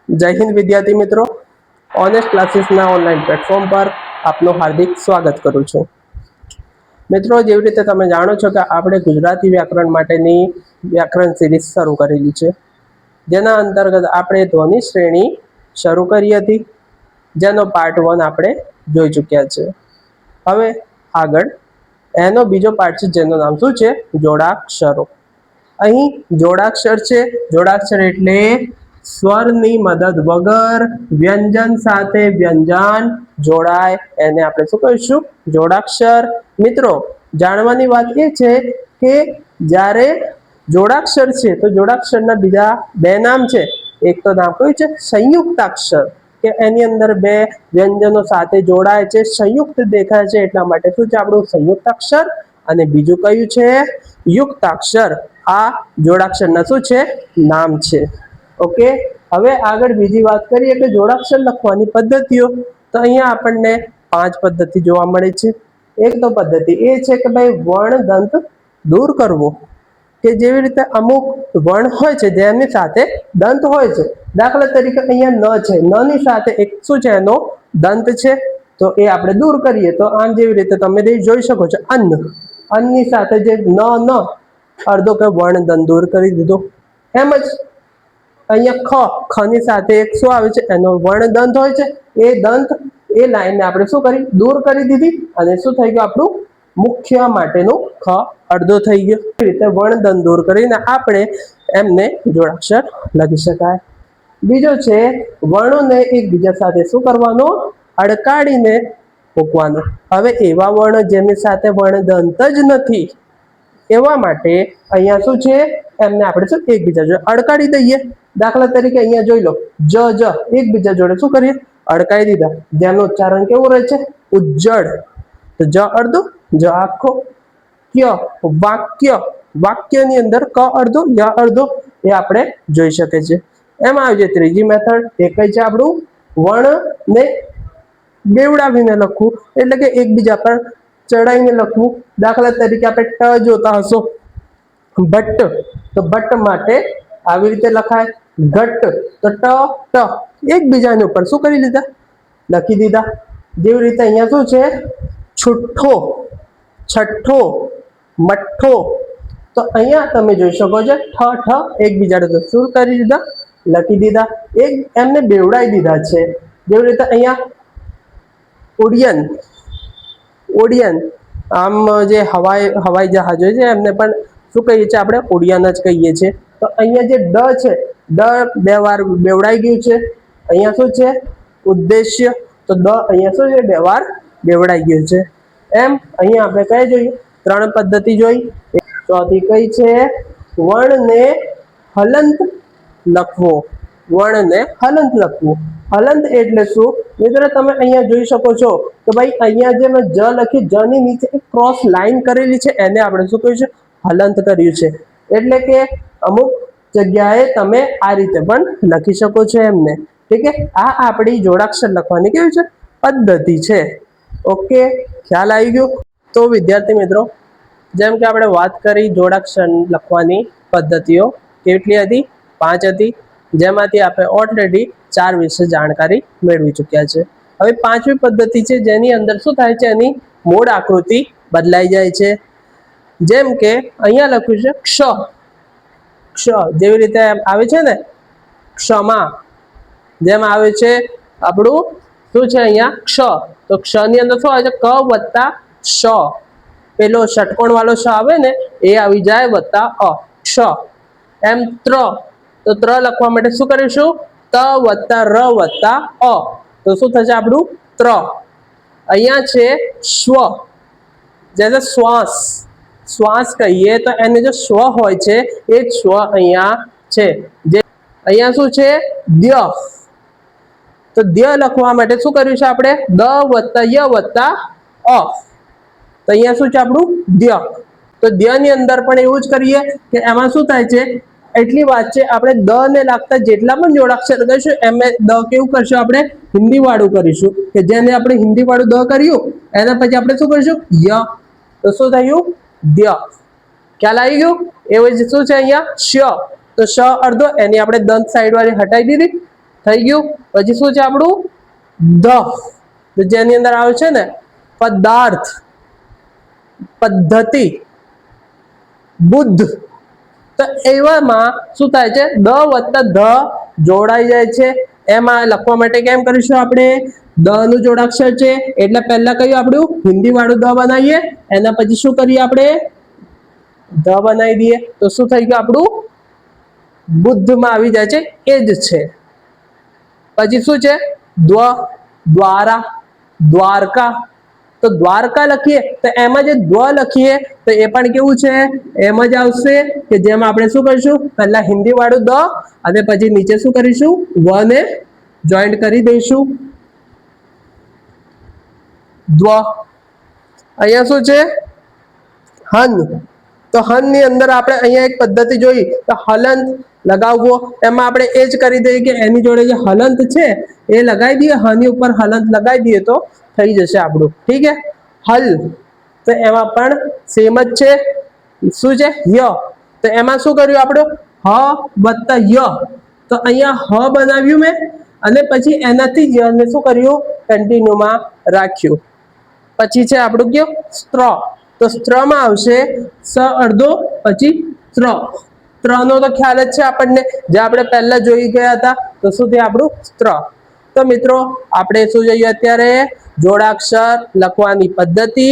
જય હિન્દ વિદ્યાર્થી મિત્રો, ઓનેસ્ટ ક્લાસીસના ઓનલાઈન પ્લેટફોર્મ પર આપનું હાર્દિક સ્વાગત કરું છું. મિત્રો, જેવી રીતે તમે જાણો છો કે આપણે ગુજરાતી વ્યાકરણ માટેની વ્યાકરણ સિરીઝ શરૂ કરેલી છે, જેના અંતર્ગત આપણે ધ્વનિ શ્રેણી શરૂ કરી હતી, જેનો પાર્ટ 1 આપણે જોઈ ચૂક્યા છે. હવે આગળ એનો બીજો પાર્ટ છે, જેનું નામ શું છે? જોડાક્ષરો. અહીં જોડાક્ષર છે. જોડાક્ષર એટલે સ્વરની મદદ વગર વ્યંજન સાથે વ્યંજન જોડાય, એને આપણે શું કહીશું? જોડાક્ષર. મિત્રો, જાણવાની વાત એ છે કે જ્યારે જોડાક્ષર છે તો જોડાક્ષરના બીજા બે નામ છે. એક તો નામ કયું છે? સંયુક્તાક્ષર, કે એની અંદર બે વ્યંજનો સાથે જોડાય છે, સંયુક્ત દેખાય છે, એટલા માટે શું છે આપણું સંયુક્તાક્ષર. અને બીજું કયું છે? યુક્તાક્ષર. આ જોડાક્ષરના શું છે? નામ છે. ઓકે, હવે આગળ બીજી વાત કરીએ કે જોડાક્ષર લખવાની પદ્ધતિઓ. તો અહીંયા આપણને 5 પદ્ધતિ જોવા મળે છે. એક તો પદ્ધતિ એ છે કે ભાઈ વર્ણ દંત દૂર કરવો, કે જેવી રીતે અમુક વર્ણ હોય છે જેની સાથે દંત હોય છે. દાખલા તરીકે અહીંયા ન છે, ન ની સાથે એક શું છે? એનો દંત છે, તો એ આપણે દૂર કરીએ તો આમ જેવી રીતે તમે જોઈ શકો છો, અન્ન. અન્નની સાથે જે ન અડધો કે વર્ણ દંત દૂર કરી દીધો. એમ જ અહીંયા ખ ની સાથે એક શું આવે છે? એનો વર્ણ દંત હોય છે. એ દંત, એ લાઈનને આપણે શું કરી? દૂર કરી દીધી. અને શું થઈ ગયું? આપણું મુખ્ય માટેનું ખ અડધો થઈ ગયો. એ રીતે વર્ણ દંત દૂર કરીને આપણે એમને જોડાક્ષર લખી શકાય. બીજો છે વર્ણોને એકબીજા સાથે શું કરવાનો? અડકાડીને મૂકવાનો. હવે એવા વર્ણ જેની સાથે વર્ણ દંત જ નથી, એવા માટે અહીંયા શું છે? એમને આપણે શું એકબીજા જોડે અડકાડી દઈએ. દાખલા તરીકે અહીંયા જોઈ લો, જ એકબીજા જોડે શું કરીએ? અડકાઈ દીધા. જેનું ઉચ્ચારણ કેવું રહે છે? ઉજ્જડ. તો જ અડધો, જ આખો. ક્ય વાક્ય, વાક્યની અંદર ક અડધો, ય અડધો, એ આપણે જોઈ શકીએ છીએ. એમાં આવી જાય ત્રીજી મેથડ. એ કઈ છે? આપણું વર્ણને બેવડાવીને લખવું, એટલે કે એકબીજા પર ચડાઈને લખવું. દાખલા તરીકે આપણે ટ જોતા હશો, ભટ્ટ, તો ભટ્ટ માટે આવી રીતે લખાય. ઘટ્ટ, તો ટ એકબીજાની ઉપર શું કરી લીધા? લખી દીધા. જેવી રીતે અહીંયા શું છે? છુઠ્ઠો, છઠ્ઠો, મઠ્ઠો, તો અહીંયા તમે જોઈ શકો છો ઠ એકબીજાને શું કરી દીધા? લખી દીધા. એક એમને બેવડાઈ દીધા છે. જેવી રીતે અહીંયા ઉડ્ડયન, ઓડિયન, આમ જે હવાઈ જહાજ હોય છે એમને પણ શું કહીએ છીએ? આપણે ઉડ્ડયન જ કહીએ છીએ. તો અહીંયા જે ડ છે, ડ બે વાર બેવડાઈ ગયું છે. અહીંયા શું છે? ઉદ્દેશ્ય, તો દ અહીંયા શું છે? બે વાર બેવડાઈ ગયું છે. એમ અહીંયા આપણે કઈ જોઈએ? 3 પદ્ધતિ જોઈ. ચોથી કઈ છે? વર્ણને હલંત લખવો. વર્ણને હલંત લખવું. હલંત એટલે શું? મિત્રો, તમે અહીંયા જોઈ શકો છો કે ભાઈ અહીંયા જે મેં જ લખી, જ ની નીચે એક ક્રોસ લાઈન કરેલી છે, એને આપણે શું કહીશું? હલંત કર્યું છે. એટલે કે અમુક જગ્યાએ તમે આ રીતે પણ લખી શકો છો એમને. ઠીક છે? આ આપણી જોડાક્ષર લખવાની કેવી છે? પદ્ધતિ છે. ઓકે, ખ્યાલ આવી ગયો? તો વિદ્યાર્થી મિત્રો, જેમ કે આપણે વાત કરી જોડાક્ષર લખવાની પદ્ધતિઓ કેટલી હતી? 5 હતી, જેમાંથી આપણે ઓલરેડી 4 વિશે જાણકારી મેળવી ચૂક્યા છે. હવે 5મી પદ્ધતિ છે, જેની અંદર શું થાય છે? એની મૂળ આકૃતિ બદલાઈ જાય છે. જેમ કે અહીંયા લખ્યું છે ક્ષ. ક્ષ જેવી રીતે આવે છે ને, ક્ષમા, જેમ આવે છે આપણું શું છે? અહીંયા ક્ષ. તો ક્ષ ની અંદર શું આવે છે? ક વત્તા શ, પેલો ષટકોણ વાળો શ આવે ને, એ આવી જાય, વત્તા અ, ક્ષ. એમ ત્ર, તો ત્ર લખવા માટે શું કરીશું? ત વત્તા ર વત્તા અ, તો શું થશે આપણું? ત્ર. અહીંયા છે સ્વ, જેને શ્વાસ, શ્વાસ કહીએ તો એને જો સ્વ હોય છે, એ જ સ્વ અહીંયા છે. જે અહીંયા શું છે? દ્ય. તો દ્ય લખવા માટે શું કર્યું છે આપણે? દ વત્તા ય વત્તા અ, તો અહીંયા શું છે આપણું? દ્ય. તો દ્ય ની અંદર પણ એવું જ કરીએ કે એમાં શું થાય છે? એટલી વાત છે, આપણે દ ને લાગતા જેટલા પણ જોડાક્ષર કરીશું એમ દ કેવું કરશું? આપણે હિન્દી વાળું કરીશું, કે જેને આપણે હિન્દી વાળું દ કર્યું એના પછી આપણે શું કરીશું? ય. તો શું થયું? દ્ય. ખ્યાલ આવી ગયું? એવું જ શું છે અહીંયા? શ. તો શ અડધો, એની આપણે દંત સાઈડ વાળી હટાવી દીધી. થઈ ગયું. પછી શું છે આપણું ધ, જેની અંદર આવે છે ને પદાર્થ, પદ્ધતિ, બુદ્ધ. તો એવામાં શું થાય છે, દ વત્તા ધ જોડાઈ જાય છે. એમાં લખવા માટે કેમ કરીશું આપણે, દ નું જોડાક્ષર છે એટલે પહેલા કયું આપણું હિન્દી વાળું દ બનાવીએ, એના પછી શું કરીએ આપણે ધ બનાવી દઈએ. તો શું થઈ ગયું આપણું બુદ્ધમાં આવી જાય છે, એ જ છે. પછી શું છે દ્વ, દ્વારા, દ્વારકા. તો દ્વારકા લખીએ તો એમાં જે દ્વ લખીએ તો એ પણ કેવું છે, એમ જ આવશે કે જેમાં આપણે શું કરીશું, પહેલા હિન્દી વાળું દ અને પછી નીચે શું કરીશું, વ ને જોઈન્ટ કરી દઈશું. દ્વ. અહીંયા શું છે હન. તો હન ની અંદર આપણે અહીંયા એક પદ્ધતિ જોઈ, તો હલંત લગાવવો. એમાં આપણે એ જ કરી દઈએ કે એની જોડે જે હલંત છે એ લગાવી દઈએ, હની ઉપર હલંત લગાવી દઈએ તો થઈ જશે આપણું. ઠીક છે. હલ. તો એમાં પણ સેમ જ છે. શું છે ય. તો એમાં શું કર્યું આપણું, હ વત્તા ય. તો અહીંયા હ બનાવ્યું મેં અને પછી એનાથી યને શું કર્યું, કન્ટિન્યુમાં રાખ્યું. પછી છે આપણું કયું સ્ત્ર. તો સ્ત્રમાં આવશે સ અડધો પછી ત્ર. ત્રનો તો ખ્યાલ જ છે આપણને, જે આપણે પહેલા જોઈ ગયા હતા. તો શું થયું આપણું સ્ત્ર. તો મિત્રો આપણે શું જોઈએ અત્યારે, જોડાક્ષર લખવાની પદ્ધતિ